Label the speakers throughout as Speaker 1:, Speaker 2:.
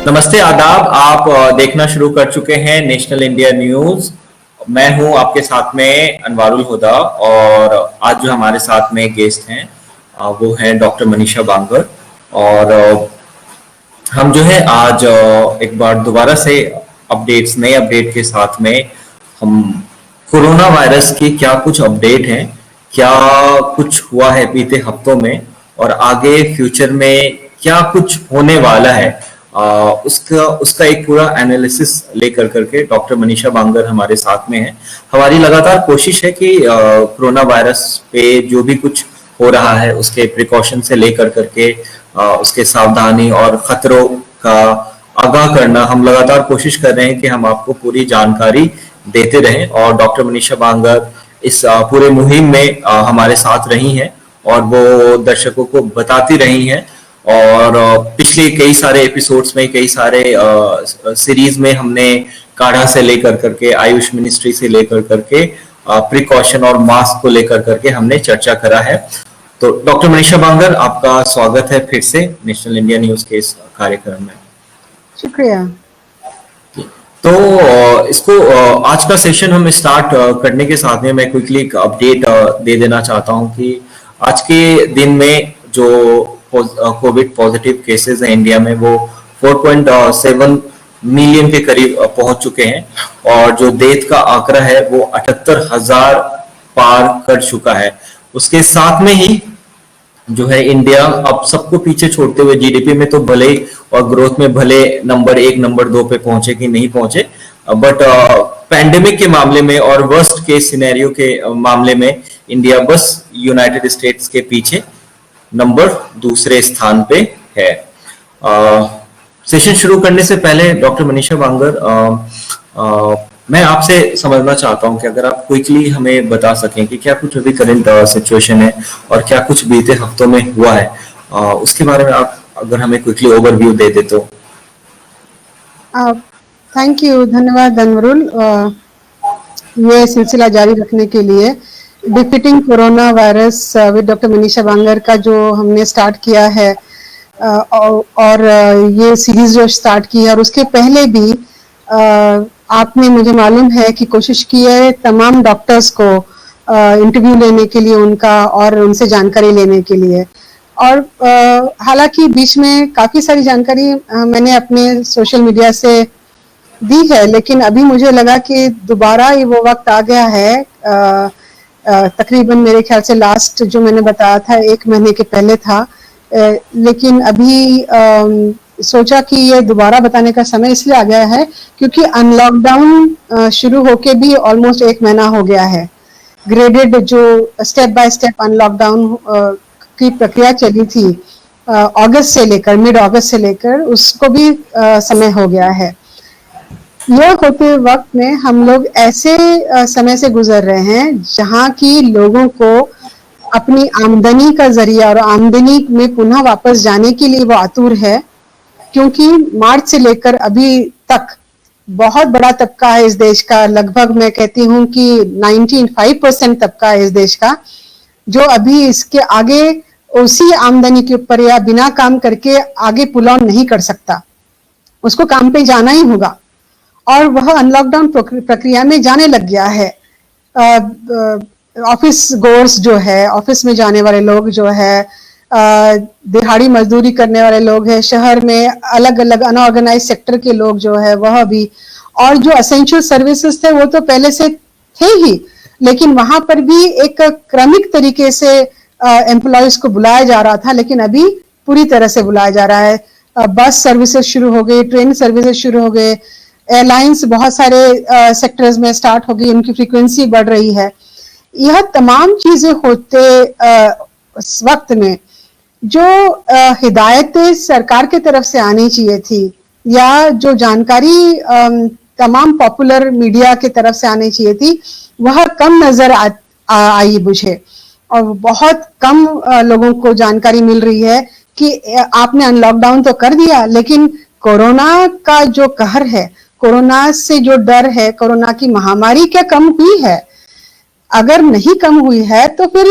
Speaker 1: नमस्ते आदाब। आप देखना शुरू कर चुके हैं नेशनल इंडिया न्यूज। मैं हूं आपके साथ में अनवारुल हुदा और आज जो हमारे साथ में गेस्ट हैं वो हैं डॉक्टर मनीषा बांगर। और हम जो है आज एक बार दोबारा से नए अपडेट के साथ में हम कोरोना वायरस की क्या कुछ अपडेट हैं, क्या कुछ हुआ है बीते हफ्तों में और आगे फ्यूचर में क्या कुछ होने वाला है, उसका उसका एक पूरा एनालिसिस लेकर करके डॉक्टर मनीषा बांगर हमारे साथ में है। हमारी लगातार कोशिश है कि कोरोना वायरस पे जो भी कुछ हो रहा है उसके प्रिकॉशन से लेकर करके उसके सावधानी और खतरों का आगाह करना, हम लगातार कोशिश कर रहे हैं कि हम आपको पूरी जानकारी देते रहें। और डॉक्टर मनीषा बांगर इस पूरे मुहिम में हमारे साथ रही हैं और वो दर्शकों को बताती रही हैं। और पिछले कई सारे एपिसोड्स में, कई सारे सीरीज में हमने काढ़ा से लेकर करके, आयुष मिनिस्ट्री से लेकर करके प्रिकॉशन और मास्क को लेकर करके हमने चर्चा करा है। तो डॉक्टर मनीषा बांगर, आपका स्वागत है फिर से नेशनल इंडिया न्यूज के इस कार्यक्रम में।
Speaker 2: शुक्रिया।
Speaker 1: तो इसको आज का सेशन हम स्टार्ट करने के साथ में मैं क्विकली एक अपडेट दे देना चाहता हूं कि आज के दिन में जो कोविड पॉजिटिव केसेस हैं इंडिया में वो 4.7 मिलियन के करीब पहुंच चुके हैं और जो डेथ का आंकड़ा है वो 78,000 पार कर चुका है। उसके साथ में ही जो है इंडिया अब सबको पीछे छोड़ते हुए जीडीपी में तो भले और ग्रोथ में भले नंबर 1 नंबर 2 पे पहुंचे कि नहीं पहुंचे, बट पैंडेमिक के मामले में और वर्स्ट केस सिनेरियो के मामले में इंडिया बस यूनाइटेड स्टेट्स के पीछे नंबर 2 स्थान पे है। सेशन शुरू करने से पहले डॉक्टर मनीषा बांगर, मैं आपसे समझना चाहता हूं कि अगर आप क्विकली हमें बता सकें कि क्या कुछ अभी करंट सिचुएशन है और क्या कुछ बीते हफ्तों में हुआ है, उसके बारे में आप अगर हमें क्विकली ओवरव्यू दे दे तो।
Speaker 2: थैंक यू, धन्यवाद अनवरुल ये सिलसिला जारी रखने के लिए। Defeating corona virus with doctor Manisha Bangar का जो हमने स्टार्ट किया है और ये सीरीज जो स्टार्ट की है, और उसके पहले भी आपने, मुझे मालूम है कि कोशिश की है तमाम डॉक्टर्स को इंटरव्यू लेने के लिए उनका और उनसे जानकारी लेने के लिए। और हालांकि बीच में काफ़ी सारी जानकारी मैंने अपने सोशल मीडिया से दी है, लेकिन अभी मुझे लगा कि दोबारा ये वो वक्त आ गया है। तकरीबन मेरे ख्याल से लास्ट जो मैंने बताया था 1 महीने के पहले था, लेकिन अभी सोचा कि ये दोबारा बताने का समय इसलिए आ गया है क्योंकि अनलॉकडाउन शुरू होके भी ऑलमोस्ट 1 महीना हो गया है। ग्रेडेड जो स्टेप बाय स्टेप अनलॉकडाउन की प्रक्रिया चली थी अगस्त से लेकर, मिड अगस्त से लेकर, उसको भी समय हो गया है। यह होते वक्त में हम लोग ऐसे समय से गुजर रहे हैं जहाँ की लोगों को अपनी आमदनी का जरिया और आमदनी में पुनः वापस जाने के लिए वो आतुर है, क्योंकि मार्च से लेकर अभी तक बहुत बड़ा तबका है इस देश का, लगभग मैं कहती हूँ कि 95% तबका है इस देश का, जो अभी इसके आगे उसी आमदनी के ऊपर या बिना काम करके आगे पुल ऑन नहीं कर सकता। उसको काम पे जाना ही होगा और वह अनलॉकडाउन प्रक्रिया में जाने लग गया है। ऑफिस गोर्स जो है, ऑफिस में जाने वाले लोग जो है, दिहाड़ी मजदूरी करने वाले लोग हैं, शहर में अलग अलग अनऑर्गेनाइज सेक्टर के लोग जो है वह भी, और जो एसेंशियल सर्विसेज थे वो तो पहले से थे ही, लेकिन वहां पर भी एक क्रमिक तरीके से एम्प्लॉयज को बुलाया जा रहा था, लेकिन अभी पूरी तरह से बुलाया जा रहा है। बस सर्विसेज शुरू हो गई, ट्रेन सर्विसेज शुरू हो गए, एयरलाइंस बहुत सारे सेक्टर्स में स्टार्ट हो गई, उनकी फ्रीक्वेंसी बढ़ रही है। यह तमाम चीजें होते इस वक्त में जो हिदायतें सरकार की तरफ से आनी चाहिए थी या जो जानकारी तमाम पॉपुलर मीडिया की तरफ से आनी चाहिए थी, वह कम नजर आई मुझे, और बहुत कम लोगों को जानकारी मिल रही है कि आपने अनलॉकडाउन तो कर दिया, लेकिन कोरोना का जो कहर है, कोरोना से जो डर है, कोरोना की महामारी क्या कम हुई है? अगर नहीं कम हुई है तो फिर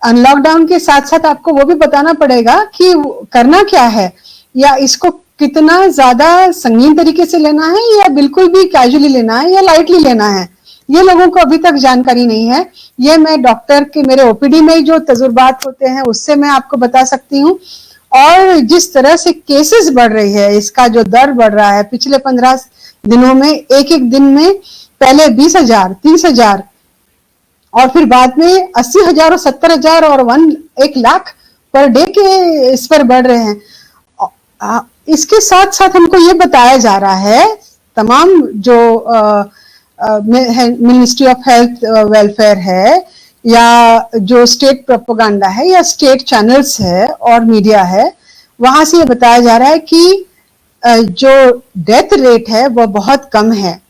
Speaker 2: अनलॉकडाउन के साथ साथ आपको वो भी बताना पड़ेगा कि करना क्या है या इसको कितना ज्यादा संगीन तरीके से लेना है या बिल्कुल भी कैजुअली लेना है या लाइटली लेना है, ये लोगों को अभी तक जानकारी नहीं है। ये मैं डॉक्टर के मेरे ओपीडी में जो तजुर्बात होते हैं उससे मैं आपको बता सकती हूँ। और जिस तरह से केसेस बढ़ रही है, इसका जो दर बढ़ रहा है, पिछले 15 दिनों में एक एक दिन में पहले 20,000, 30,000 और फिर बाद में 80,000 और 70,000 और 1 लाख पर डे के इस पर बढ़ रहे हैं। इसके साथ साथ हमको ये बताया जा रहा है, तमाम जो मिनिस्ट्री ऑफ हेल्थ वेलफेयर है या जो स्टेट प्रोपेगेंडा है या स्टेट चैनल्स है और मीडिया है, वहां से ये बताया जा रहा है कि जो डेथ रेट है वो बहुत कम है,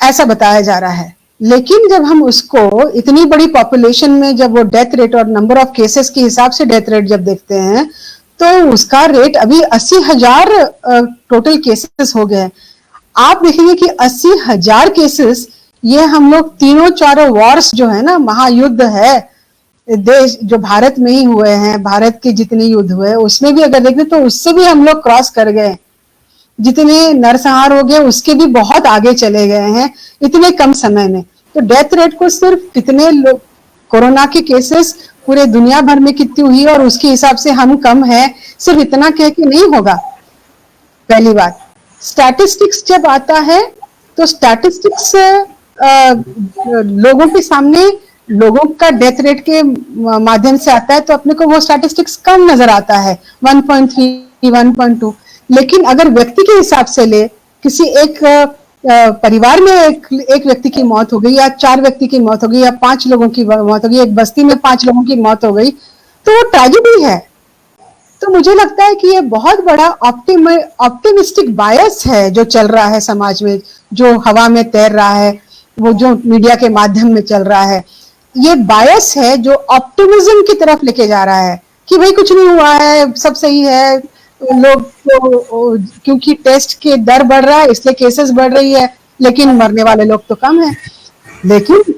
Speaker 2: ऐसा बताया जा रहा है। लेकिन जब हम उसको इतनी बड़ी पॉपुलेशन में जब वो डेथ रेट और नंबर ऑफ केसेस के हिसाब से डेथ रेट जब देखते हैं तो उसका रेट अभी 80,000 टोटल केसेस हो गए हैं। आप देखेंगे कि 80,000 केसेस, ये हम लोग तीनों चारों वॉर्स जो है ना, महायुद्ध है देश जो भारत में ही हुए हैं, भारत के जितने युद्ध हुए उसमें भी अगर देखें तो उससे भी हम लोग क्रॉस कर गए। जितने नरसंहार हो गए उसके भी बहुत आगे चले गए हैं इतने कम समय में। तो डेथ रेट को सिर्फ कितने लोग, कोरोना के केसेस पूरे दुनिया भर में कितनी हुई और उसके हिसाब से हम कम है, सिर्फ इतना कह के नहीं होगा। पहली बात, स्टैटिस्टिक्स जब आता है तो स्टैटिस्टिक्स लोगों के सामने लोगों का डेथ रेट के माध्यम से आता है तो अपने को वो स्टैटिस्टिक्स कम नजर आता है, 1.3, 1.2। लेकिन अगर व्यक्ति के हिसाब से ले, किसी एक परिवार में एक व्यक्ति की मौत हो गई या 4 व्यक्ति की मौत हो गई या 5 लोगों की मौत हो गई, एक बस्ती में 5 लोगों की मौत हो गई, तो वो ट्रेजेडी है। तो मुझे लगता है कि ये बहुत बड़ा ऑप्टिमिस्टिक बायस है जो चल रहा है समाज में, जो हवा में तैर रहा है, वो जो मीडिया के माध्यम में चल रहा है। ये बायस है जो ऑप्टिमिज्म की तरफ लेके जा रहा है कि भाई कुछ नहीं हुआ है, सब सही है, लोग तो क्योंकि टेस्ट के दर बढ़ रहा है इसलिए केसेस बढ़ रही है, लेकिन मरने वाले लोग तो कम है। लेकिन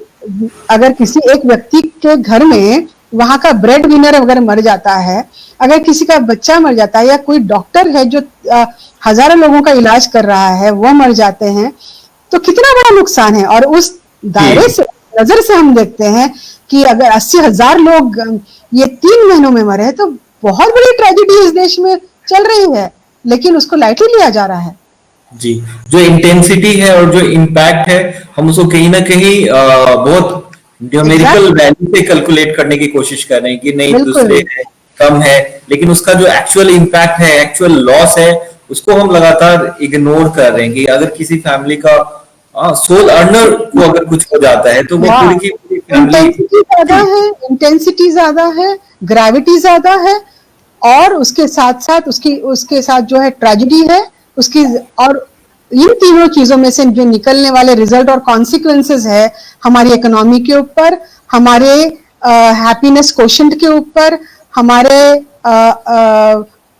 Speaker 2: अगर किसी एक व्यक्ति के घर में वहां का ब्रेड विनर अगर मर जाता है, अगर किसी का बच्चा मर जाता है या कोई डॉक्टर है जो हजारों लोगों का इलाज कर रहा है वो मर जाते हैं, तो कितना बड़ा नुकसान है। और उस दायरे से, नजर से हम देखते हैं कि अगर 80,000 लोग ये 3 महीनों में मरे तो बहुत बड़ी ट्रेजेडी इस देश में चल रही है, लेकिन उसको लाइटली लिया जा रहा है।
Speaker 1: जी, जो इंटेंसिटी है और जो इम्पैक्ट है, हम उसको कहीं ना कहीं बहुत न्यूमेरिकल वैल्यू से कैलकुलेट करने की कोशिश कर रहे हैं कि नहीं दूसरे है, कम है, लेकिन उसका जो एक्चुअल इम्पैक्ट है, एक्चुअल लॉस है, उसको हम लगातार इग्नोर कर रहे हैं। कि अगर किसी फैमिली का सोल अर्नर को अगर कुछ हो जाता है तो वो पूरी की पूरी फैमिली,
Speaker 2: इंटेंसिटी ज्यादा है, ग्रेविटी ज्यादा है, और उसके साथ उसके साथ जो है ट्रेजेडी है उसकी। और इन तीनों चीजों में से जो निकलने वाले रिजल्ट और कॉन्सिक्वेंसेस है हमारी इकोनॉमी के ऊपर, हमारे हैप्पीनेस कोशेंट के ऊपर, हमारे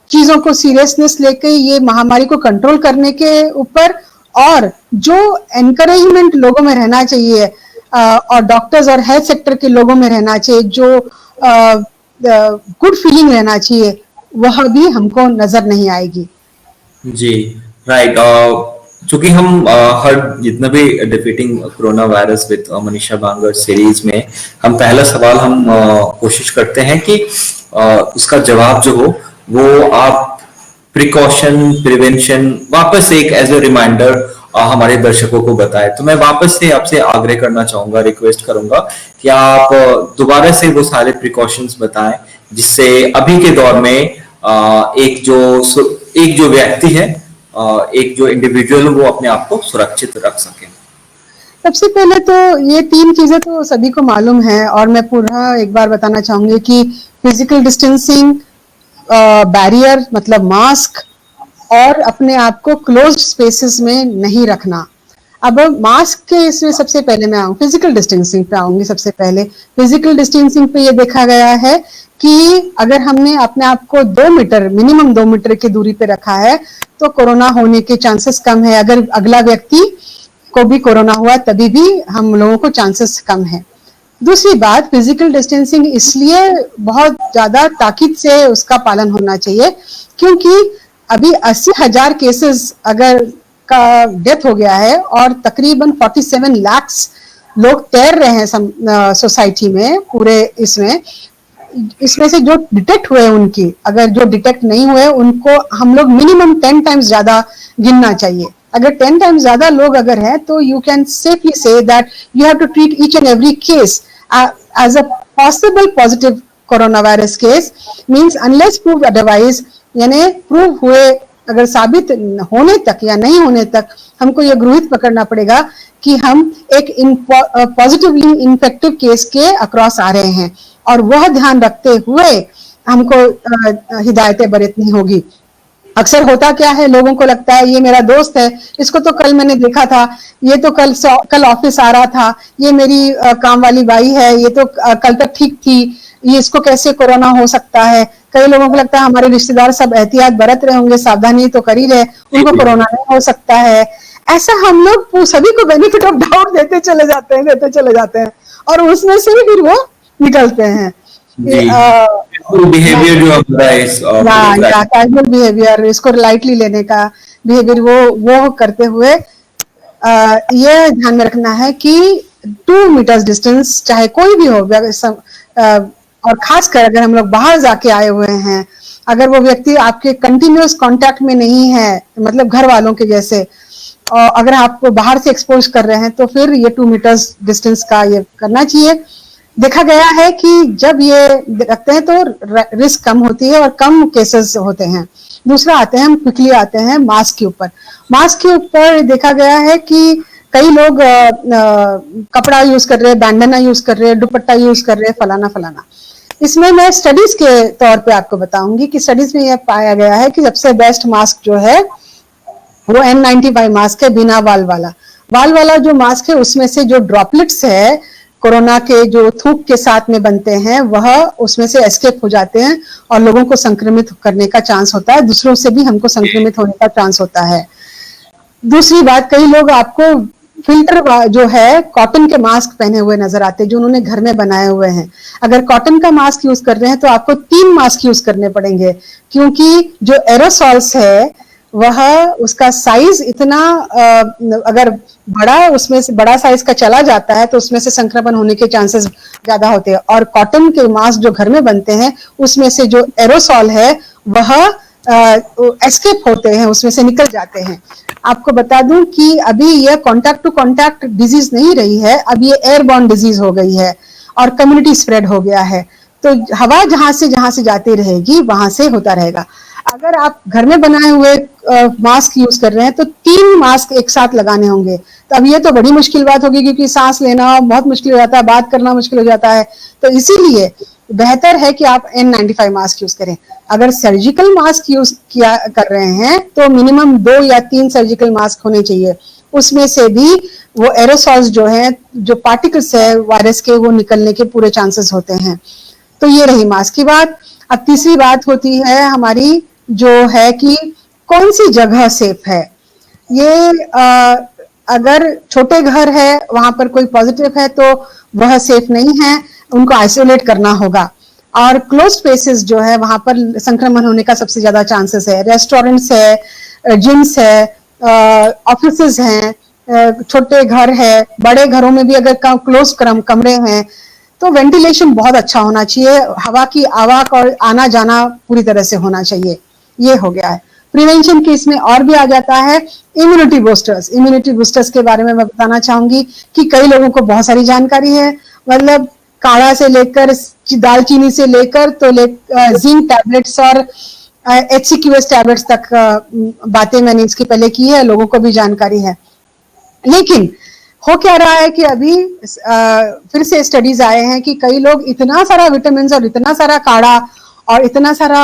Speaker 2: चीजों को सीरियसनेस लेके ये महामारी को कंट्रोल करने के ऊपर, और जो एनकरेजमेंट लोगों में रहना चाहिए और डॉक्टर्स और हेल्थ सेक्टर के लोगों में रहना चाहिए, जो गुड फीलिंग रहना चाहिए, वह भी हमको नजर नहीं आएगी।
Speaker 1: जी, राइट। चूंकि हम हर जितना भी defeating corona virus with Manisha Bangar series में हम पहला सवाल हम कोशिश करते हैं कि उसका जवाब जो हो वो आप प्रिकॉशन, प्रिवेंशन वापस एक एज ए रिमाइंडर हमारे दर्शकों को बताएं। तो मैं वापस से आपसे आग्रह करना चाहूंगा, रिक्वेस्ट करूंगा कि आप दोबारा से वो सारे प्रिकॉशंस बताएं जिससे अभी के दौर में एक जो व्यक्ति है, एक जो इंडिविजुअल वो अपने आप को सुरक्षित रख सके।
Speaker 2: सबसे पहले तो ये 3 चीजें तो सभी को मालूम है और मैं पूरा एक बार बताना चाहूंगी कि फिजिकल डिस्टेंसिंग, बैरियर मतलब मास्क, और अपने आप को क्लोज्ड स्पेसेस में नहीं रखना। अब मास्क के इसमें सबसे पहले मैं आऊँ, फिजिकल डिस्टेंसिंग पे आऊंगी। सबसे पहले फिजिकल डिस्टेंसिंग पे ये देखा गया है कि अगर हमने अपने आप को 2 मीटर, मिनिमम 2 मीटर की दूरी पे रखा है तो कोरोना होने के चांसेस कम है। अगर अगला व्यक्ति को भी कोरोना हुआ तभी भी हम लोगों को चांसेस कम है। दूसरी बात, फिजिकल डिस्टेंसिंग इसलिए बहुत ज्यादा ताकीद से उसका पालन होना चाहिए क्योंकि अभी 80,000 केसेस अगर का डेथ हो गया है और तकरीबन 47 लाख लोग तैर रहे हैं सोसाइटी में पूरे इसमें से जो डिटेक्ट हुए उनकी, अगर जो डिटेक्ट नहीं हुए उनको हम लोग मिनिमम 10 टाइम्स ज्यादा गिनना चाहिए। अगर 10 टाइम्स ज्यादा लोग अगर हैं तो you can safely say that you have to treat each and every case as a possible positive corona virus case, means unless prove otherwise, यानी प्रूव हुए अगर साबित होने तक या नहीं होने तक हमको ये गृहित पकड़ना पड़ेगा कि हम एक पॉजिटिवली इन्फेक्टिव केस के अक्रॉस आ रहे हैं, और वह ध्यान रखते हुए हमको हिदायतें बरतनी होगी। अक्सर होता क्या है, लोगों को लगता है ये मेरा दोस्त है, इसको तो कल मैंने देखा था, ये तो कल ऑफिस आ रहा था, ये मेरी काम वाली बाई है, ये तो कल तक ठीक थी, ये इसको कैसे कोरोना हो सकता है। कई लोगों को लगता है हमारे रिश्तेदार सब एहतियात बरत रहे होंगे, सावधानी तो कर ही रहे, उनको कोरोना नहीं हो सकता है। ऐसा हम लोग सभी को बेनिफिट ऑफ डाउट देते चले जाते हैं और उसमें से फिर वो निकलते हैं।
Speaker 1: बिहेवियर जो हमारा इस
Speaker 2: कैजुअल बिहेवियर, इसको लाइटली लेने का बिहेवियर, वो करते हुए ये ध्यान में रखना है कि 2 मीटर्स डिस्टेंस चाहे कोई भी हो, और खासकर अगर हम लोग बाहर जाके आए हुए हैं, अगर वो व्यक्ति आपके कंटिन्यूअस कांटेक्ट में नहीं है, मतलब घर वालों के जैसे, और अगर आपको बाहर से एक्सपोज कर रहे हैं तो फिर ये 2 मीटर्स डिस्टेंस का ये करना चाहिए। देखा गया है कि जब ये रखते हैं तो रिस्क कम होती है और कम केसेस होते हैं। दूसरा आते हैं, हम क्विकली आते हैं मास्क के ऊपर। मास्क के ऊपर देखा गया है कि कई लोग कपड़ा यूज कर रहे हैं, बैंडना यूज कर रहे हैं, दुपट्टा यूज कर रहे हैं, फलाना फलाना। इसमें मैं स्टडीज के तौर पे आपको बताऊंगी कि स्टडीज में यह पाया गया है कि सबसे बेस्ट मास्क जो है वो N95 मास्क है, बिना वाल वाला। वाल वाला जो मास्क है उसमें से जो ड्रॉपलेट्स है कोरोना के जो थूक के साथ में बनते हैं, वह उसमें से एस्केप हो जाते हैं और लोगों को संक्रमित करने का चांस होता है, दूसरों से भी हमको संक्रमित होने का चांस होता है। दूसरी बात, कई लोग आपको फिल्टर जो है कॉटन के मास्क पहने हुए नजर आते हैं जो उन्होंने घर में बनाए हुए हैं। अगर कॉटन का मास्क यूज कर रहे हैं तो आपको 3 मास्क यूज करने पड़ेंगे, क्योंकि जो एरोसॉल्स है वह उसका साइज इतना अगर उसमें से बड़ा साइज का चला जाता है तो उसमें से संक्रमण होने के चांसेस ज्यादा होते हैं। और कॉटन के मास्क जो घर में बनते हैं उसमें से जो एरोसॉल है वह एस्केप होते हैं, उसमें से निकल जाते हैं। आपको बता दूं कि अभी यह कॉन्टैक्ट टू कॉन्टैक्ट डिजीज नहीं रही है, अब ये एयरबॉर्न डिजीज हो गई है और कम्युनिटी स्प्रेड हो गया है। तो हवा जहां से जाती रहेगी वहां से होता रहेगा। अगर आप घर में बनाए हुए मास्क यूज कर रहे हैं तो 3 मास्क एक साथ लगाने होंगे। तो अब ये तो बड़ी मुश्किल बात होगी, क्योंकि सांस लेना बहुत मुश्किल हो जाता है, बात करना मुश्किल हो जाता है। तो इसीलिए बेहतर है कि आप N95 मास्क यूज करें। अगर सर्जिकल मास्क यूज कर रहे हैं तो मिनिमम 2 या 3 सर्जिकल मास्क होने चाहिए। उसमें से भी वो एरोसॉल्स जो है, जो पार्टिकल्स है वायरस के, वो निकलने के पूरे चांसेस होते हैं। तो ये रही मास्क की बात। अब तीसरी बात होती है हमारी जो है कि कौन सी जगह सेफ है। ये अगर छोटे घर है, वहां पर कोई पॉजिटिव है तो वह सेफ नहीं है, उनको आइसोलेट करना होगा। और क्लोज स्पेसेस जो है वहां पर संक्रमण होने का सबसे ज्यादा चांसेस है। रेस्टोरेंट्स है, जिम्स है, ऑफिसेज हैं, छोटे घर है, बड़े घरों में भी अगर क्लोज कमरे हैं तो वेंटिलेशन बहुत अच्छा होना चाहिए, हवा की आवाक और आना जाना पूरी तरह से होना चाहिए। ये हो गया है। प्रिवेंशन के इसमें और भी आ जाता है इम्यूनिटी बूस्टर्स। इम्यूनिटी बूस्टर्स के बारे में मैं बताना चाहूंगी कि कई लोगों को बहुत सारी जानकारी है, मतलब काढ़ा से लेकर दालचीनी से लेकर तो जिंक टैबलेट्स और HCQS टैबलेट्स तक बातें मैंने इसकी पहले की है, लोगों को भी जानकारी है। लेकिन हो क्या रहा है कि अभी फिर से स्टडीज आए हैं कि कई लोग इतना सारा विटामिन और इतना सारा काढ़ा और इतना सारा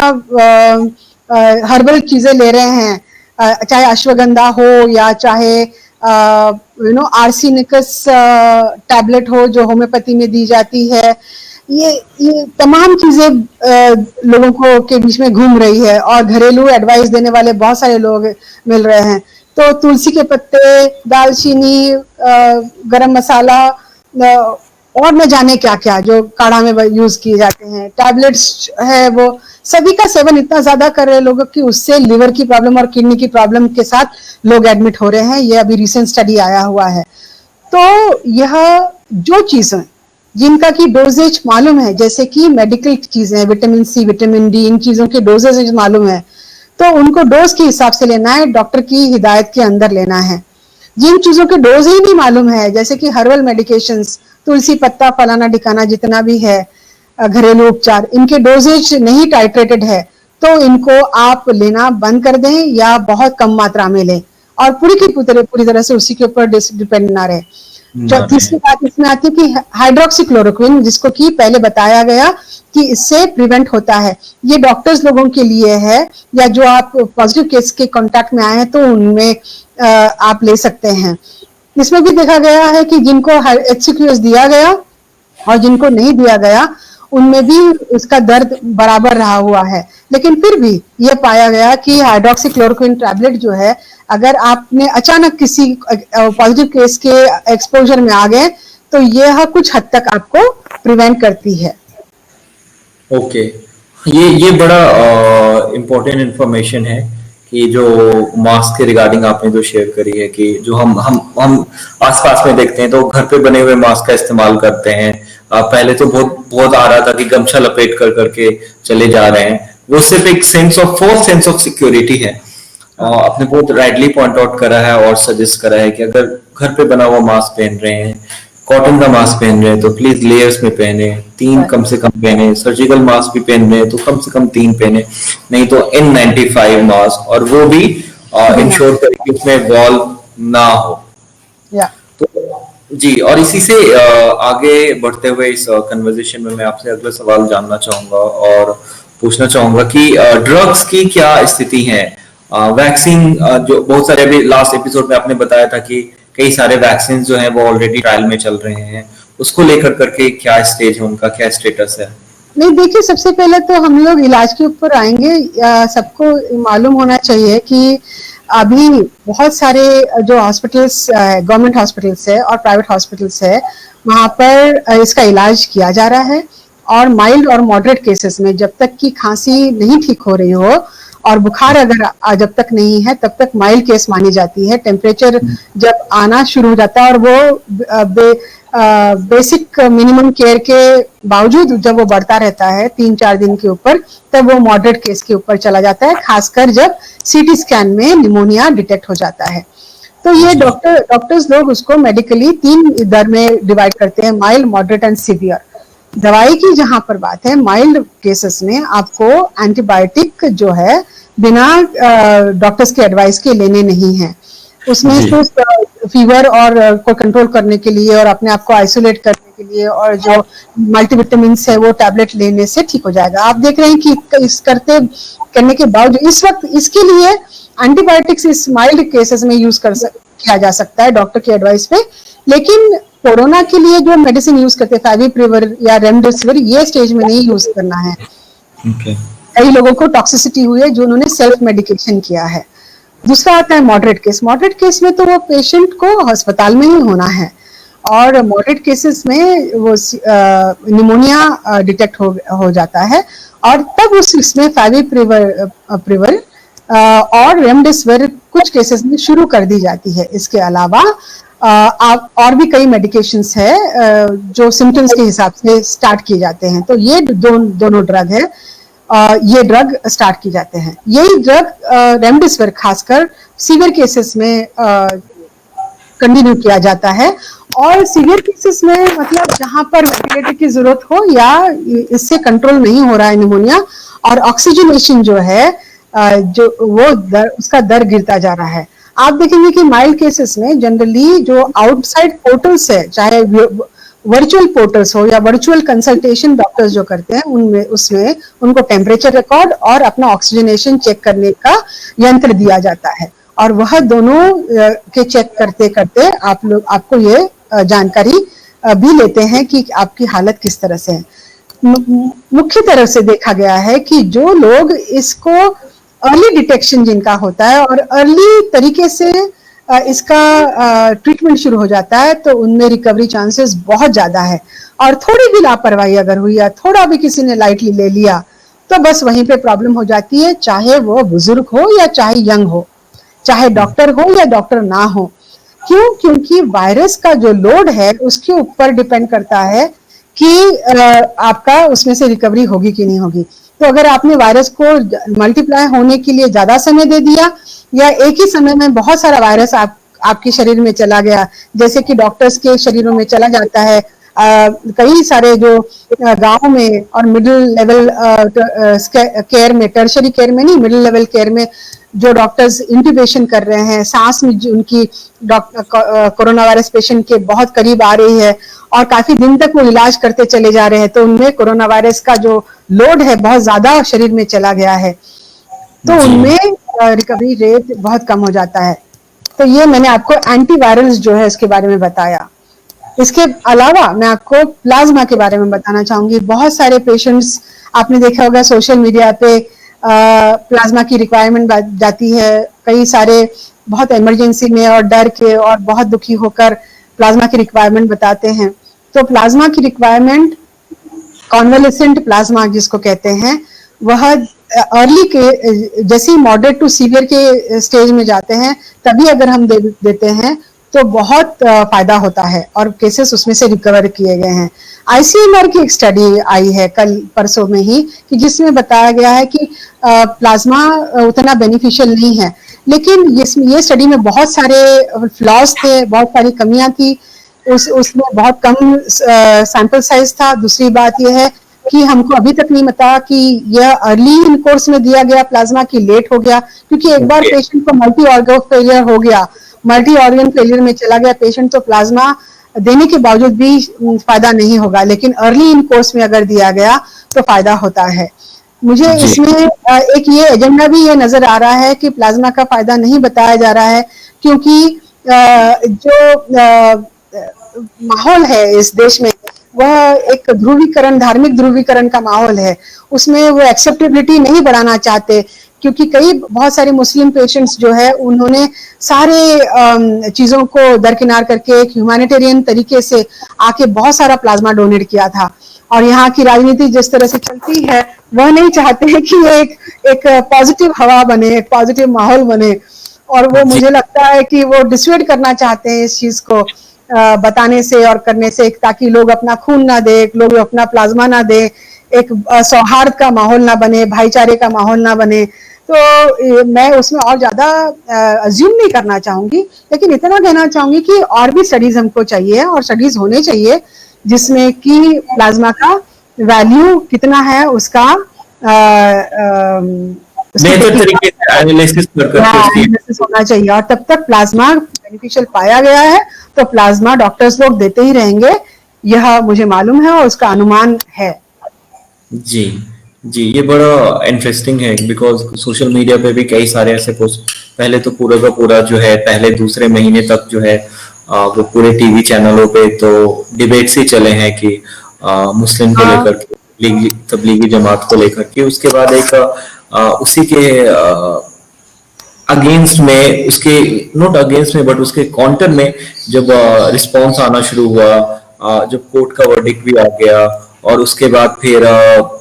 Speaker 2: हर्बल चीजें ले रहे हैं, चाहे अश्वगंधा हो या चाहे आर्सेनिकस टैबलेट हो जो होम्योपैथी में दी जाती है। ये तमाम चीजें लोगों को के बीच में घूम रही है और घरेलू एडवाइस देने वाले बहुत सारे लोग मिल रहे हैं। तो तुलसी के पत्ते, दालचीनी, गरम मसाला और न जाने क्या क्या जो काढ़ा में यूज किए जाते हैं, टैबलेट्स है वो सभी का सेवन इतना ज्यादा कर रहे हैं लोगों की, उससे लिवर की प्रॉब्लम और किडनी की प्रॉब्लम के साथ लोग एडमिट हो रहे हैं। ये अभी रिसेंट स्टडी आया हुआ है। तो यह जो चीजें जिनका की डोजेज मालूम है, जैसे कि मेडिकल चीजें, विटामिन सी, विटामिन डी, इन चीजों के डोजेज मालूम है, तो उनको डोज के हिसाब से लेना है, डॉक्टर की हिदायत के अंदर लेना है। जिन चीजों के डोज ही नहीं मालूम है, जैसे कि हर्बल मेडिकेशंस, तुलसी पत्ता, फलाना ढिकाना जितना भी है, घरेलू उपचार, इनके डोजेज नहीं टाइट्रेटेड है, तो इनको आप लेना बंद कर दें या बहुत कम मात्रा में लें और पूरी तरह से उसी के ऊपर डिपेंड ना रहे। तीसरी बात इसमें आती है कि हाइड्रोक्सीक्लोरोक्विन, जिसको कि पहले बताया गया कि इससे प्रिवेंट होता है, ये डॉक्टर्स लोगों के लिए है, या जो आप पॉजिटिव केस के कांटेक्ट में आए हैं तो उनमें आप ले सकते हैं। इसमें भी देखा गया है कि जिनको HCQS दिया गया और जिनको नहीं दिया गया, उनमें भी उसका दर्द बराबर रहा हुआ है। लेकिन फिर भी ये पाया गया कि हाइड्रोक्सीक्लोरोक्विन टैबलेट जो है, अगर आपने अचानक किसी पॉजिटिव केस के एक्सपोजर में आ गए, तो यह कुछ हद तक आपको प्रिवेंट करती है।
Speaker 1: ओके, ये बड़ा इम्पोर्टेंट इंफॉर्मेशन है कि जो मास्क के रिगार्डिंग आपने जो शेयर करी है, कि जो हम आसपास में देखते हैं तो घर पे बने हुए मास्क का इस्तेमाल करते हैं। पहले तो बहुत आ रहा था कि गमछा लपेट कर करके चले जा रहे हैं, वो सिर्फ एक फॉल्स सेंस ऑफ सिक्योरिटी है। आपने बहुत राइटली पॉइंट आउट करा है और सजेस्ट करा है कि अगर घर पे बना हुआ मास्क पहन रहे हैं, कॉटन का मास्क पहन रहे हैं, तो प्लीज लेयर्स में पहने, 3 कम से कम पहने। सर्जिकल मास्क भी पहन रहे हैं तो कम से कम 3 पहने, नहीं तो N95 मास्क, और वो भी इंश्योर करें कि उसमें वॉल ना हो। तो जी, और इसी से आगे बढ़ते हुए इस कन्वर्सेशन में मैं आपसे अगला सवाल जानना चाहूंगा और पूछना चाहूंगा कि ड्रग्स की क्या स्थिति है। वैक्सीन जो बहुत सारे, अभी लास्ट एपिसोड में आपने बताया था कि कई सारे वैक्सीन जो हैं वो ऑलरेडी ट्रायल में चल रहे हैं, उसको लेकर करके क्या स्टेज है, उनका क्या स्टेटस है?
Speaker 2: नहीं, देखिए, सबसे पहले तो हम लोग इलाज के ऊपर आएंगे। सबको मालूम होना चाहिए कि अभी बहुत सारे जो हॉस्पिटल्स, गवर्नमेंट हॉस्पिटल्स है और प्राइवेट हॉस्पिटल्स है, वहां पर इसका इलाज किया जा रहा है। और माइल्ड और मॉडरेट केसेस में, जब तक कि खांसी नहीं ठीक हो रही हो और बुखार अगर जब तक नहीं है, तब तक माइल्ड केस मानी जाती है। टेम्परेचर जब आना शुरू हो जाता है और वो बेसिक मिनिमम केयर के बावजूद जब वो बढ़ता रहता है 3-4 दिन के ऊपर, तब वो मॉडरेट केस के ऊपर चला जाता है, खासकर जब CT स्कैन में निमोनिया डिटेक्ट हो जाता है। तो ये डॉक्टर्स लोग उसको मेडिकली 3 दर में डिवाइड करते हैं, माइल्ड, मॉडरेट एंड सीवियर। दवाई की जहां पर बात है, माइल्ड केसेस में आपको एंटीबायोटिक जो है बिना डॉक्टर्स के एडवाइस के लेने नहीं है। उसमें तो फीवर और को कंट्रोल करने के लिए और अपने आप को आइसोलेट करने के लिए और जो मल्टीविटामिन है वो टैबलेट लेने से ठीक हो जाएगा। आप देख रहे हैं कि इस करने के बावजूद इस वक्त इसके लिए एंटीबायोटिक्स इस माइल्ड केसेस में किया जा सकता है डॉक्टर की एडवाइस पे। लेकिन कोरोना के लिए जो मेडिसिन यूज करते हैं, फेविपिराविर या रेमडेसिविर, ये स्टेज में नहीं यूज करना है। कई लोगों को टॉक्सिसिटी हुई है जो उन्होंने सेल्फ मेडिकेशन किया है। दूसरा आता है मॉडरेट केस। मॉडरेट केस में तो वो पेशेंट को अस्पताल में ही होना है, और मॉडरेट केसेस में वो निमोनिया डिटेक्ट हो जाता है, और तब उसमें फेविपिराविर और रेमडेसिविर कुछ केसेस में शुरू कर दी जाती है। इसके अलावा आप और भी कई मेडिकेशंस है जो सिम्टम्स के हिसाब से स्टार्ट किए जाते हैं। तो ये दोनों ड्रग है, ये ड्रग स्टार्ट की जाते हैं। यही ड्रग रेमडेसिविर खासकर सीवियर केसेस में कंटिन्यू किया जाता है। और सीवियर केसेस में मतलब जहां पर वेंटिलेटर की जरूरत हो या इससे कंट्रोल नहीं हो रहा है निमोनिया, और ऑक्सीजनेशन जो है जो वो उसका दर गिरता जा रहा है। आप देखेंगे कि माइल्ड केसेस में जनरली जो आउटसाइड पोर्टल्स है, चाहे वर्चुअल पोर्टल्स हो या वर्चुअल कंसल्टेशन डॉक्टर्स जो करते हैं, उसमें उनको टेम्परेचर रिकॉर्ड और अपना ऑक्सीजनेशन चेक करने का यंत्र दिया जाता है, और वह दोनों के चेक करते करते आपको ये जानकारी भी लेते हैं कि आपकी हालत किस तरह से है। मुख्य तरह से देखा गया है कि जो लोग इसको अर्ली डिटेक्शन जिनका होता है और अर्ली तरीके से इसका ट्रीटमेंट शुरू हो जाता है, तो उनमें रिकवरी चांसेस बहुत ज्यादा है। और थोड़ी भी लापरवाही अगर हुई या थोड़ा भी किसी ने लाइटली ले लिया, तो बस वहीं पे प्रॉब्लम हो जाती है, चाहे वो बुजुर्ग हो या चाहे यंग हो, चाहे डॉक्टर हो या डॉक्टर ना हो। क्यों? क्योंकि वायरस का जो लोड है उसके ऊपर डिपेंड करता है कि आपका उसमें से रिकवरी होगी कि नहीं होगी। तो अगर आपने वायरस को मल्टीप्लाई होने के लिए ज्यादा समय दे दिया, या एक ही समय में बहुत सारा वायरस आपके शरीर में चला गया, जैसे कि डॉक्टर्स के शरीरों में चला जाता है, कई सारे जो गांव में और मिडिल लेवल केयर में, टर्शरी केयर में नहीं, मिडिल लेवल केयर में जो डॉक्टर्स इंट्यूबेशन कर रहे हैं, सांस में उनकी कोरोना वायरस पेशेंट के बहुत करीब आ रही है और काफी दिन तक वो इलाज करते चले जा रहे हैं, तो उनमें कोरोना वायरस का जो लोड है बहुत ज्यादा शरीर में चला गया है, तो उनमें रिकवरी रेट बहुत कम हो जाता है। तो ये मैंने आपको एंटीवायरल्स जो है इसके बारे में बताया। इसके अलावा मैं आपको प्लाज्मा के बारे में बताना चाहूंगी। बहुत सारे पेशेंट्स, आपने देखा होगा सोशल मीडिया पे प्लाज्मा की रिक्वायरमेंट जाती है, कई सारे बहुत इमरजेंसी में और डर के और बहुत दुखी होकर प्लाज्मा की रिक्वायरमेंट बताते हैं। तो प्लाज्मा की रिक्वायरमेंट, कॉन्वेलेसेंट प्लाज्मा जिसको कहते हैं, वह अर्ली के, जैसे मॉडरेट टू सीवियर के स्टेज में जाते हैं तभी अगर हम देते हैं तो बहुत फायदा होता है और केसेस उसमें से रिकवर किए गए हैं। आईसीएमआर की एक स्टडी आई है कल परसों में ही, कि जिसमें बताया गया है कि प्लाज्मा उतना बेनिफिशियल नहीं है, लेकिन ये स्टडी में बहुत सारे फ्लॉज थे, बहुत सारी कमियां थी, उसमें बहुत कम सैंपल साइज था। दूसरी बात यह है कि हमको अभी तक नहीं पता कि यह अर्ली इन कोर्स में दिया गया प्लाज्मा की लेट हो गया, क्योंकि एक बार पेशेंट को मल्टी ऑर्गन फेलियर हो गया, मल्टी ऑर्गन फेलियर में चला गया पेशेंट, तो प्लाज्मा देने के बावजूद भी फायदा नहीं होगा, लेकिन अर्ली इन कोर्स में अगर दिया गया तो फायदा होता है। मुझे इसमें एक ये एजेंडा भी ये नजर आ रहा है कि प्लाज्मा का फायदा नहीं बताया जा रहा है, क्योंकि जो माहौल है इस देश में वह एक ध्रुवीकरण, धार्मिक ध्रुवीकरण का माहौल है, उसमें वो एक्सेप्टेबिलिटी नहीं बढ़ाना चाहते, क्योंकि बहुत सारे मुस्लिम पेशेंट्स जो है उन्होंने सारे चीजों को दरकिनार करके एक ह्यूमैनिटेरियन तरीके से आके बहुत सारा प्लाज्मा डोनेट किया था, और यहाँ की राजनीति जिस तरह से चलती है वह नहीं चाहते हैं कि एक पॉजिटिव हवा बने, एक पॉजिटिव माहौल बने, और वो मुझे लगता है कि वो डिसवेड करना चाहते हैं इस चीज को बताने से और करने से, ताकि लोग अपना खून ना दे, लोग अपना प्लाज्मा ना दे, एक सौहार्द का माहौल ना बने, भाईचारे का माहौल ना बने। तो मैं उसमें और ज्यादा अज्यूम नहीं करना चाहूंगी, लेकिन इतना कहना चाहूंगी कि और भी स्टडीज हमको चाहिए और स्टडीज होने चाहिए जिसमें कि प्लाज्मा का वैल्यू कितना है उसका
Speaker 1: बेहतर तरीके से एनालिसिस
Speaker 2: होना चाहिए, और तब तक प्लाज्मा बेनिफिशियल पाया गया है तो प्लाज्मा डॉक्टर्स लोग देते ही रहेंगे, यह मुझे मालूम है और उसका अनुमान है।
Speaker 1: जी जी, ये बड़ा इंटरेस्टिंग है, बिकॉज सोशल मीडिया पे भी कई सारे ऐसे पोस्ट, पहले तो पूरा का पूरा जो है पहले दूसरे महीने तक जो है वो पूरे टीवी चैनलों पे तो डिबेट्स ही चले हैं कि मुस्लिम को लेकर के, तबलीगी जमात को लेकर के, उसके बाद एक उसी के अगेंस्ट में, उसके नॉट अगेंस्ट में बट उसके काउंटर में जब रिस्पॉन्स आना शुरू हुआ, जब कोर्ट का वर्डिक्ट भी आ गया, और उसके बाद फिर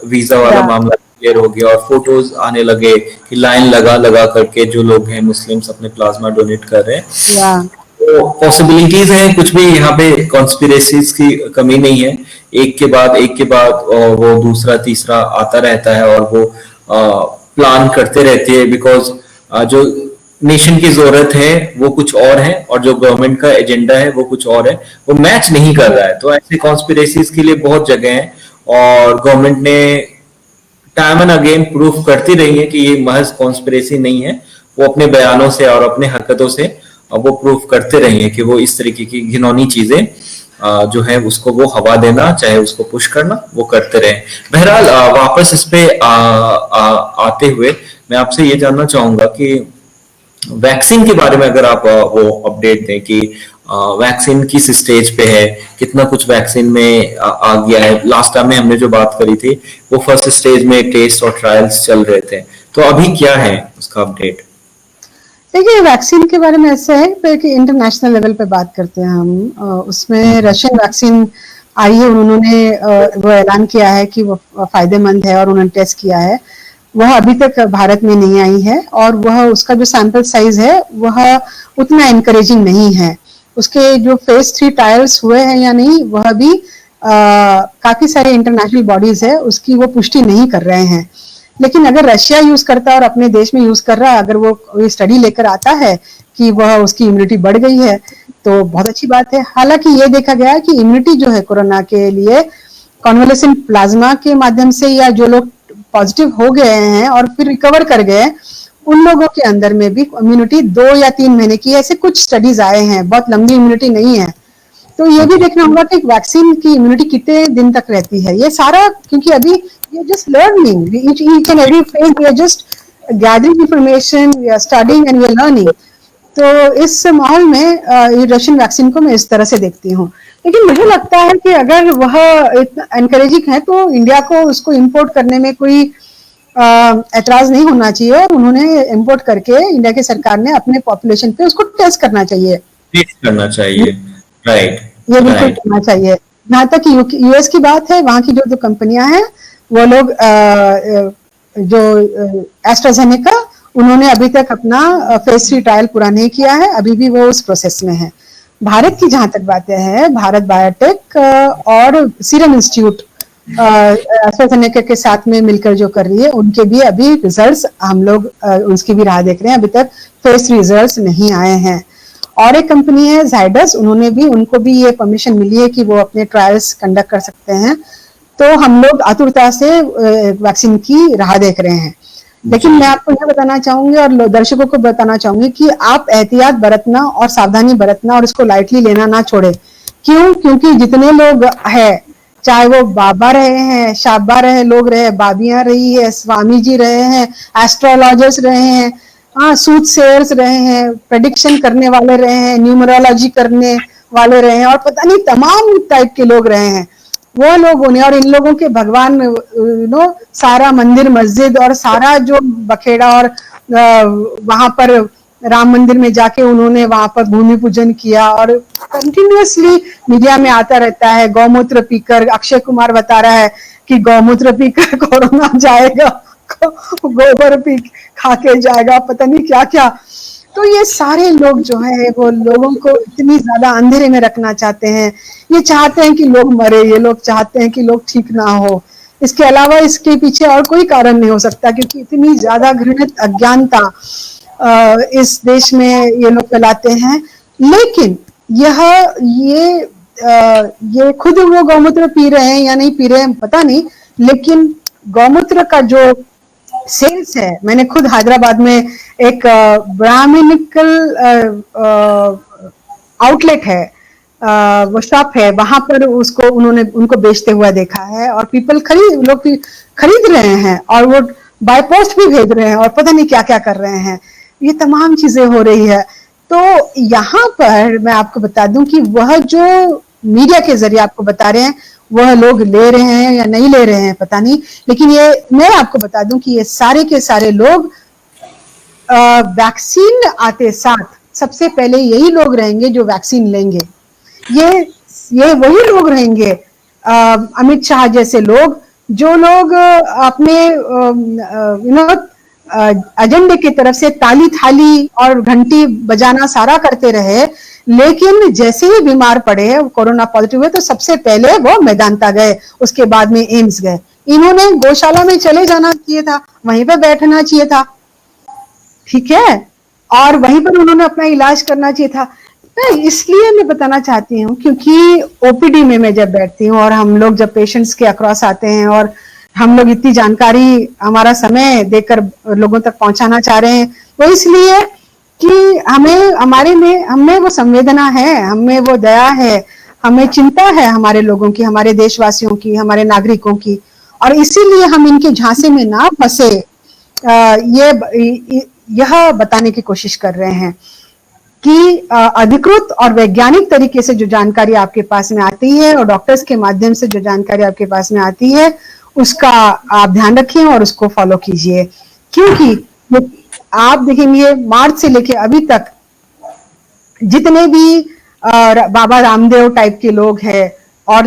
Speaker 1: वीजा वाला मामला क्लियर हो गया और फोटोज आने लगे कि लाइन लगा लगा करके जो लोग हैं मुस्लिम्स अपने प्लाज्मा डोनेट कर रहे हैं। तो पॉसिबिलिटीज हैं, कुछ भी यहाँ पे कॉन्स्पिरेसीज की कमी नहीं है, एक के बाद वो दूसरा तीसरा आता रहता है और वो प्लान करते रहते हैं, बिकॉज जो नेशन की जरूरत है वो कुछ और है और जो गवर्नमेंट का एजेंडा है वो कुछ और है, वो मैच नहीं कर रहा है। तो ऐसे कॉन्स्पिरेसीज के लिए बहुत जगह है और गवर्नमेंट ने टाइम एंड अगेन प्रूफ करती रही है कि ये महज कॉन्स्पिरेसी नहीं है, वो अपने बयानों से और अपने हरकतों से वो प्रूफ करते रही है कि वो इस तरीके की घिनौनी चीजें जो है उसको वो हवा देना, चाहे उसको पुश करना, वो करते रहे। बहरहाल वापस इस पे आते हुए मैं आपसे ये जानना चाहूंगा कि वैक्सीन के बारे में अगर आप वो अपडेट दें कि वैक्सीन किस स्टेज पे है, कितना कुछ वैक्सीन में आ गया है। लास्ट टाइम में हमने जो बात करी थी वो फर्स्ट स्टेज में टेस्ट और ट्रायल्स चल रहे थे, तो अभी क्या है उसका अपडेट?
Speaker 2: देखिए, वैक्सीन के बारे में ऐसा है कि इंटरनेशनल लेवल पे बात करते हैं हम, उसमें रशियन वैक्सीन आई है, उन्होंने वो ऐलान किया है कि वो फायदेमंद है और उन्होंने टेस्ट किया है, वह अभी तक भारत में नहीं आई है और वह उसका जो सैंपल साइज है वह उतना एनकरेजिंग नहीं है। उसके जो फेज 3 ट्रायल्स हुए हैं या नहीं, वह भी काफी सारे इंटरनेशनल बॉडीज है उसकी वो पुष्टि नहीं कर रहे हैं। लेकिन अगर रशिया यूज करता है और अपने देश में यूज कर रहा है, अगर वो कोई स्टडी लेकर आता है कि वह उसकी इम्यूनिटी बढ़ गई है, तो बहुत अच्छी बात है। हालांकि ये देखा गया है कि इम्यूनिटी जो है कोरोना के लिए कॉन्वलेसेंट प्लाज्मा के माध्यम से, या जो लोग पॉजिटिव हो गए हैं और फिर रिकवर कर गए, उन लोगों के अंदर में भी इम्यूनिटी 2 या 3 महीने की, ऐसे कुछ स्टडीज आए हैं, बहुत लंबी इम्यूनिटी नहीं है। तो ये भी देखना होगा कि वैक्सीन की इम्यूनिटी कितने दिन तक रहती है, ये सारा, क्योंकि अभी ये just learning, each and every phase we are just gathering information, we are studying and we are learning. तो इस माहौल में रशियन वैक्सीन को मैं इस तरह से देखती हूँ। लेकिन मुझे लगता है कि अगर वह एनकरेजिंग है तो इंडिया को उसको इंपोर्ट करने में कोई ऐतराज नहीं होना चाहिए, और उन्होंने इंपोर्ट करके इंडिया की सरकार ने अपने पॉपुलेशन पे उसको टेस्ट करना चाहिए।
Speaker 1: टेस्ट करना चाहिए, राइट,
Speaker 2: ये बिल्कुल
Speaker 1: राइट।
Speaker 2: करना चाहिए। जहाँ तक यूएस की बात है, वहाँ की जो कंपनियां हैं वो लोग जो एस्ट्राजेनेका, उन्होंने अभी तक अपना फेज 3 ट्रायल पूरा नहीं किया है, अभी भी वो उस प्रोसेस में है। भारत की जहां तक बातें हैं, भारत बायोटेक और सीरम इंस्टीट्यूट एस्ट्राजेनेका के साथ में मिलकर जो कर रही है, उनके भी अभी रिजल्ट्स हम लोग उसकी भी राह देख रहे हैं, अभी तक फेज 3 रिजल्ट्स नहीं आए हैं। और एक कंपनी है जाइडस, उनको भी ये परमिशन मिली है कि वो अपने ट्रायल्स कंडक्ट कर सकते हैं। तो हम लोग आतुरता से वैक्सीन की राह देख रहे हैं। लेकिन मैं आपको यह बताना चाहूंगी और दर्शकों को बताना चाहूंगी कि आप एहतियात बरतना और सावधानी बरतना और इसको लाइटली लेना ना छोड़े। क्यों? क्योंकि जितने लोग हैं, चाहे वो बाबा रहे हैं, शाबा रहे, लोग रहे, बाबियां रही है, स्वामी जी रहे हैं, एस्ट्रोलॉजर्स रहे हैं, हाँ, सूट सेयर्स रहे हैं, प्रेडिक्शन करने वाले रहे हैं, न्यूमरोलॉजी करने वाले रहे हैं, और पता नहीं तमाम टाइप के लोग रहे हैं, वो लोगों ने, और इन लोगों के भगवान सारा मंदिर मस्जिद और सारा जो बखेड़ा, और वहां पर राम मंदिर में जाके उन्होंने वहां पर भूमि पूजन किया, और कंटिन्यूअसली मीडिया में आता रहता है गौमूत्र पीकर, अक्षय कुमार बता रहा है कि गौमूत्र पीकर कोरोना जाएगा, गोबर पी खा के जाएगा, पता नहीं क्या क्या। तो ये सारे लोग जो है वो लोगों को इतनी ज्यादा अंधेरे में रखना चाहते हैं, ये चाहते हैं कि लोग मरे, ये लोग चाहते हैं कि लोग ठीक ना हो। इसके अलावा इसके पीछे और कोई कारण नहीं हो सकता, क्योंकि इतनी ज्यादा घृणित अज्ञानता इस देश में ये लोग फैलाते हैं। लेकिन ये खुद वो गौमूत्र पी रहे हैं या नहीं पी रहे हैं पता नहीं, लेकिन गौमूत्र का जो सेल्स है, मैंने खुद हैदराबाद में एक ब्राह्मणिकल आउटलेट है, वो शॉप है, वहां पर उनको बेचते हुआ देखा है, और लोग खरीद रहे हैं, और वो बाय पोस्ट भी भेज रहे हैं, और पता नहीं क्या क्या कर रहे हैं। ये तमाम चीजें हो रही है। तो यहाँ पर मैं आपको बता दूं कि वह जो मीडिया के जरिए आपको बता रहे हैं, वह लोग ले रहे हैं या नहीं ले रहे हैं पता नहीं, लेकिन ये मैं आपको बता दूं कि ये सारे के सारे लोग वैक्सीन आते साथ सबसे पहले यही लोग रहेंगे जो वैक्सीन लेंगे। ये वही लोग रहेंगे, अमित शाह जैसे लोग, जो लोग अपने एजेंडे की तरफ से ताली थाली और घंटी बजाना सारा करते रहे, लेकिन जैसे ही बीमार पड़े, कोरोना पॉजिटिव हुए, तो सबसे पहले वो मेदांता गए, उसके बाद में एम्स गए। इन्होंने गौशाला में चले जाना चाहिए था, वहीं पे बैठना चाहिए था, ठीक है, और वहीं पर उन्होंने अपना इलाज करना चाहिए था। इसलिए मैं बताना चाहती हूँ, क्योंकि ओपीडी में मैं जब बैठती हूँ और हम लोग जब पेशेंट्स के अक्रॉस आते हैं, और हम लोग इतनी जानकारी हमारा समय देकर लोगों तक पहुंचाना चाह रहे हैं, वो इसलिए कि हमें वो संवेदना है, हमें वो दया है, हमें चिंता है हमारे लोगों की, हमारे देशवासियों की, हमारे नागरिकों की, और इसीलिए हम इनके झांसे में ना फंसे, यह बताने की कोशिश कर रहे हैं कि अधिकृत और वैज्ञानिक तरीके से जो जानकारी आपके पास में आती है, और डॉक्टर्स के माध्यम से जो जानकारी आपके पास में आती है, उसका आप ध्यान रखें और उसको फॉलो कीजिए। क्योंकि आप देखेंगे मार्च से लेके अभी तक जितने भी बाबा रामदेव टाइप के लोग हैं, और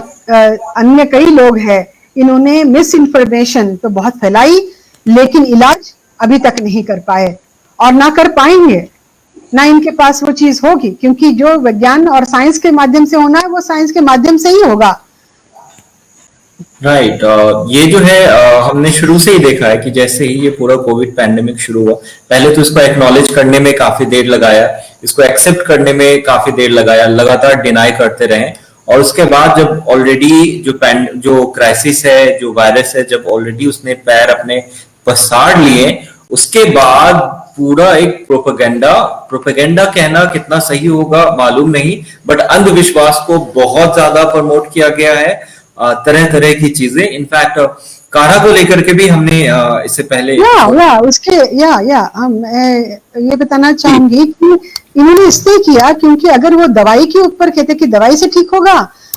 Speaker 2: अन्य कई लोग हैं, इन्होंने मिस इन्फॉर्मेशन तो बहुत फैलाई, लेकिन इलाज अभी तक नहीं कर पाए और ना कर पाएंगे, ना इनके पास वो चीज होगी, क्योंकि जो विज्ञान और साइंस के माध्यम से होना है वो साइंस के माध्यम से ही होगा।
Speaker 1: राइट। ये जो है हमने शुरू से ही देखा है कि जैसे ही ये पूरा कोविड पैंडेमिक शुरू हुआ, पहले तो इसको एक्नॉलेज करने में काफी देर लगाया, इसको एक्सेप्ट करने में काफी देर लगाया, लगातार डिनाई करते रहे, और उसके बाद जब ऑलरेडी जो क्राइसिस है, जो वायरस है, जब ऑलरेडी उसने पैर अपने पसार लिए, उसके बाद पूरा एक प्रोपेगेंडा प्रोपेगेंडा कहना कितना सही होगा मालूम नहीं, बट अंधविश्वास को बहुत ज्यादा प्रमोट किया गया है। तरह तरह की चीजें, इनफैक्ट काढ़ा को लेकर के भी हमने इससे पहले
Speaker 2: उसके ये बताना चाहूंगी कि इन्होंने इसलिए किया क्योंकि अगर वो दवाई के ऊपर कहते कि दवाई से ठीक होगा,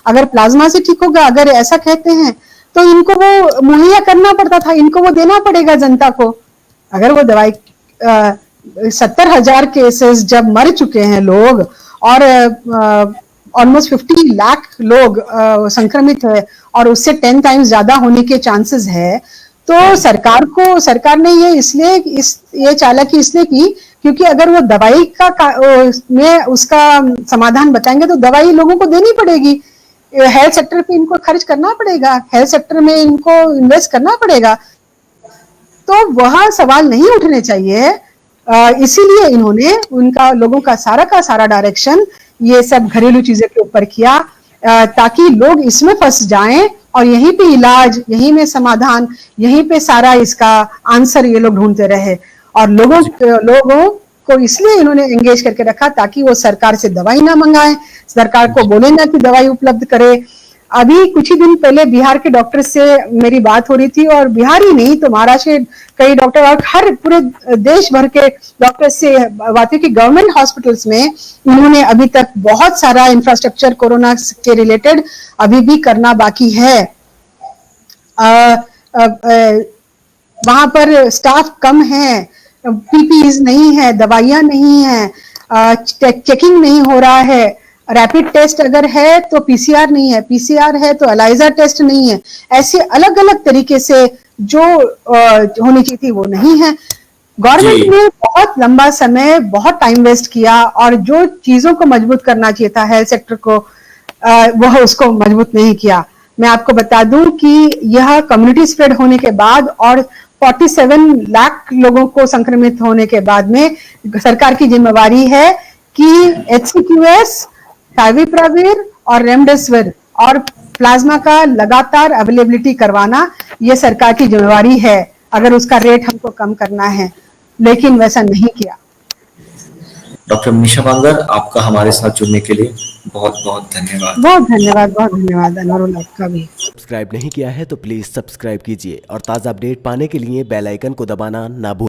Speaker 2: अगर प्लाज्मा से ठीक होगा, अगर ऐसा कहते हैं तो इनको वो मुहैया करना पड़ता था, इनको वो देना पड़ेगा जनता को। अगर वो दवाई 70,000 केसेस जब मर चुके हैं लोग और ऑलमोस्ट 50 लाख लोग संक्रमित है और उससे 10 टाइम्स ज्यादा होने के चांसेस है, तो सरकार ने ये चालाकी इसलिए की क्योंकि अगर वो दवाई में उसका समाधान बताएंगे तो दवाई लोगों को देनी पड़ेगी, हेल्थ सेक्टर पे इनको खर्च करना पड़ेगा, हेल्थ सेक्टर में इनको इन्वेस्ट करना पड़ेगा, तो वह सवाल नहीं उठने चाहिए। इसीलिए इन्होंने उनका लोगों का सारा डायरेक्शन ये सब घरेलू चीजें के ऊपर किया, ताकि लोग इसमें फंस जाएं और यहीं पे इलाज, यहीं में समाधान, यहीं पे सारा इसका आंसर ये लोग ढूंढते रहे। और लोगों को इसलिए इन्होंने एंगेज करके रखा ताकि वो सरकार से दवाई ना मंगाए, सरकार को बोले ना कि दवाई उपलब्ध करे। अभी कुछ ही दिन पहले बिहार के डॉक्टर से मेरी बात हो रही थी, और बिहार ही नहीं तो महाराष्ट्र के कई डॉक्टर और हर पूरे देश भर के डॉक्टर से बात हुई कि गवर्नमेंट हॉस्पिटल्स में इन्होंने अभी तक बहुत सारा इंफ्रास्ट्रक्चर कोरोना के रिलेटेड अभी भी करना बाकी है। वहां पर स्टाफ कम है, पीपीईज नहीं है, दवाइयां नहीं है, चेकिंग नहीं हो रहा है, रैपिड टेस्ट अगर है तो पीसीआर नहीं है, पीसीआर है तो एलाइजा टेस्ट नहीं है, ऐसे अलग अलग तरीके से जो होनी चाहिए थी वो नहीं है। गवर्नमेंट ने बहुत लंबा समय, बहुत टाइम वेस्ट किया, और जो चीजों को मजबूत करना चाहिए था हेल्थ सेक्टर को, वह उसको मजबूत नहीं किया। मैं आपको बता दूं कि यह कम्युनिटी स्प्रेड होने के बाद और 47 लाख लोगों को संक्रमित होने के बाद में सरकार की जिम्मेवारी है कि HCQS, फाविपिराविर और रेमडेसिविर और प्लाज्मा का लगातार अवेलेबिलिटी करवाना ये सरकार की जिम्मेवारी है, अगर उसका रेट हमको कम करना है, लेकिन वैसा नहीं किया।
Speaker 1: डॉक्टर मनीषा बांगर, आपका हमारे साथ जुड़ने के लिए बहुत बहुत धन्यवाद।
Speaker 2: बहुत धन्यवाद अनुरुल, आपका भी।
Speaker 3: सब्सक्राइब नहीं किया है तो प्लीज सब्सक्राइब कीजिए और ताज़ा अपडेट पाने के लिए बेल आइकन को दबाना ना भूलें।